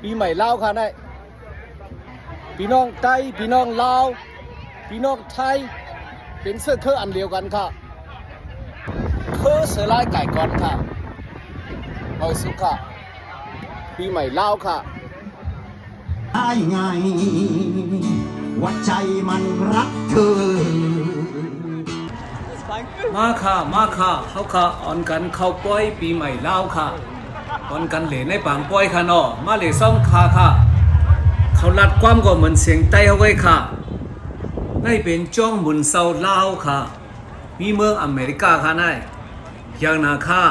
ปีใหม่ลาวค่ะได้พี่น้องไต้พี่น้องลาวพี่น้องไทยเป็นเสื้อเครื่องอันเดียวกันค่ะเครือเสือลายไก่ก่อนค่ะเอาสุขค่ะปีใหม่ลาวค่ะได้ไงว่าใจมันรักเธอมาค่ะมาค่ะเขาค่ะอ่อนกันเข้าป้อยปีใหม่ลาวค่ะอ่อนกันเหลในปางป้อยค่ะเนาะมาเหลซ่อมค่ะค่ะเขาลัดความก็เหมือนเสียงไต้เอาไว้ค่ะได้เป็นจ้องมุนเซาลาวค่ะมีเมืองอเมริกาค่ะนายอย่างนาค่ะ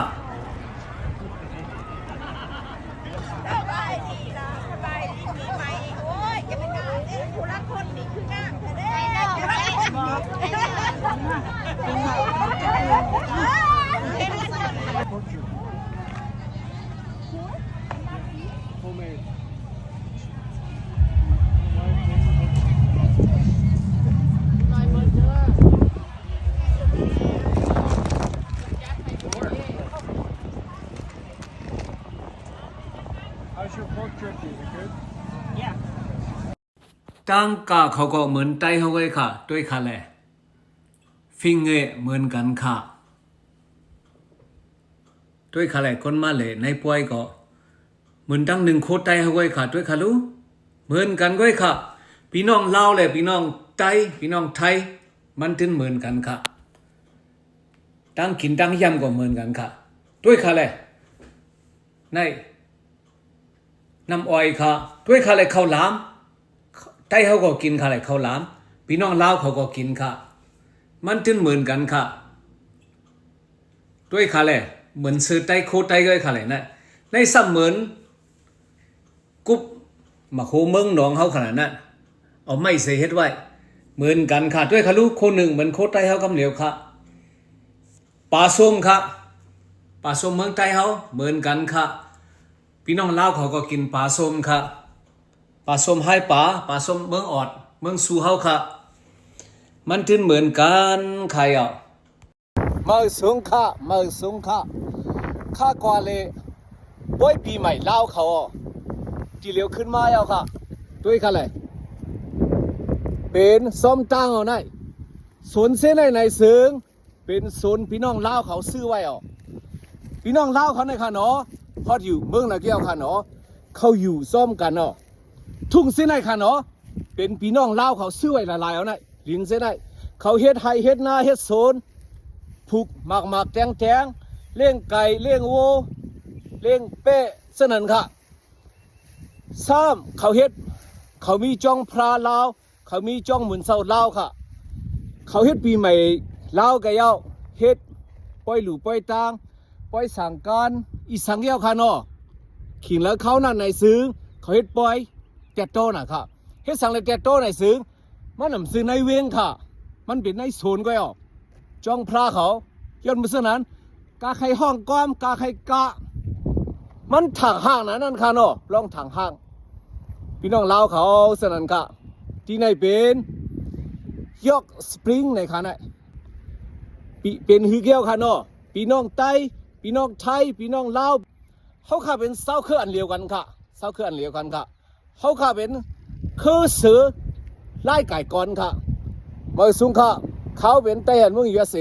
ตั้งกาเขาก็เหมือนไต้เขาไว้ค่ะด้วยค่ะแหละฟิงเงเหมือนกันค่ะด้วยค่ะแหละคนมาเลยในป่วยก็เหมือนตั้งหนึ่งโคตรไต้เขาไว้ค่ะด้วยค่ะรู้เหมือนกันไว้ค่ะพี่น้องลาวเลยพี่น้องไต้พี่น้องไทยมันถึงเหมือนกันค่ะตั้งกินตั้งยำก็เหมือนกันค่ะด้วยค่ะแหละในน้ำอ้อยค่ะด้วยค่ะแหละข้าวหลามไต้เขาก็กินค่ะแหละข้าวหลามพี่น้องลาวเขาก็กินค่ะมันถึงเหมือนกันค่ะด้วยค่ะแหละเหมือนซื้อไต้โคไต้ก็ค่ะแหละนะในซ้ำเหมือนกุ๊บมาโคเมืองหนองเขาขนาดนั้นเอาไม่เสียเฮ็ดไว้เหมือนกันค่ะด้วยค่ะลูกคนหนึ่งเหมือนโคไต้เขากำเหลียวค่ะปลาส้มค่ะปลาส้มเมืองไต้เขาเหมือนกันค่ะพี่น้องลาวเขาก็กินปลาส้มค่ะปลาส้มให้ปลาส้มเมืองออดเมืองสู่เฮาค่ะมันถึงเหมือนกันใครอ่ะมาสูงค่ะมาสูงค่ะข้ากว่าเลยป่วยปีใหม่ลาวเขาจีเหลียวขึ้นมาเอาค่ะด้วยค่ะเลยเป็นส้มตั้งเอาไหนสวนเส้นในซึ้งเป็นสวนพี่น้องลาวเขาซื้อไว้พี่น้องลาวเขาในค่ะเนาะเขาอยู่เมืองนาเกียวค่ะเนาะเขาอยู่ซ่อมกันเนาะทุ่งเส้นในค่ะเนาะเป็นพี่น้องลาวเขาซื้อไว้หลายๆเอาไหนลินเส้นในเขาเฮ็ดไห่เฮ็ดนาเฮ็ดโซนผูกหมากแตงเลี้ยงไก่เลี้ยงวัวเลี้ยงเป้เสนันค่ะซ้ำเขาเฮ็ดเขามีจ้องพระลาวเขามีจ้องหมุนเสาลาวค่ะเขาเฮ็ดปีใหม่ลาวกับเย้าเฮ็ดปล่อยหลู่ปล่อยตางปล่อยสังการอีสังเย้าค่ะเนาะขิงแล้วเขานั่นในซึ้งเขาเฮ็ดปล่อยแตะโตน่ะค่ะเฮ็ดสังเลยแตะโตในซึ้งมันนำซึ้งในเวียงค่ะมันเป็นในโซนก็เอาจ้องพระเขาย้อนมือเสนั้นกาไข่ห้องก้อมกาไข่กะมันถังห้างนั่นค่ะเนาะลองถังห้างพี่น้องลาวเขาเสนั้นค่ะที่ในเป็นยอกสปริงในค่ะนะเป็นฮือเกี้ยวค่ะเนาะพี่น้องไต้พี่น้องไทยพี่น้องลาวเขาค่ะเป็นเศร้าเครืออันเดียวกันค่ะเศร้าเครืออันเดียวกันค่ะเขาค่ะเป็นคือเสือไล่ไก่ก่อนค่ะมาสูงค่ะเขาเป็นไต้หันเมืองยูเอสเอ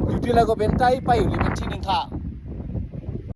อยู่ที่ไรก็เป็นไต้ไปอยู่ที่เป็นที่หนึ่งค่ะ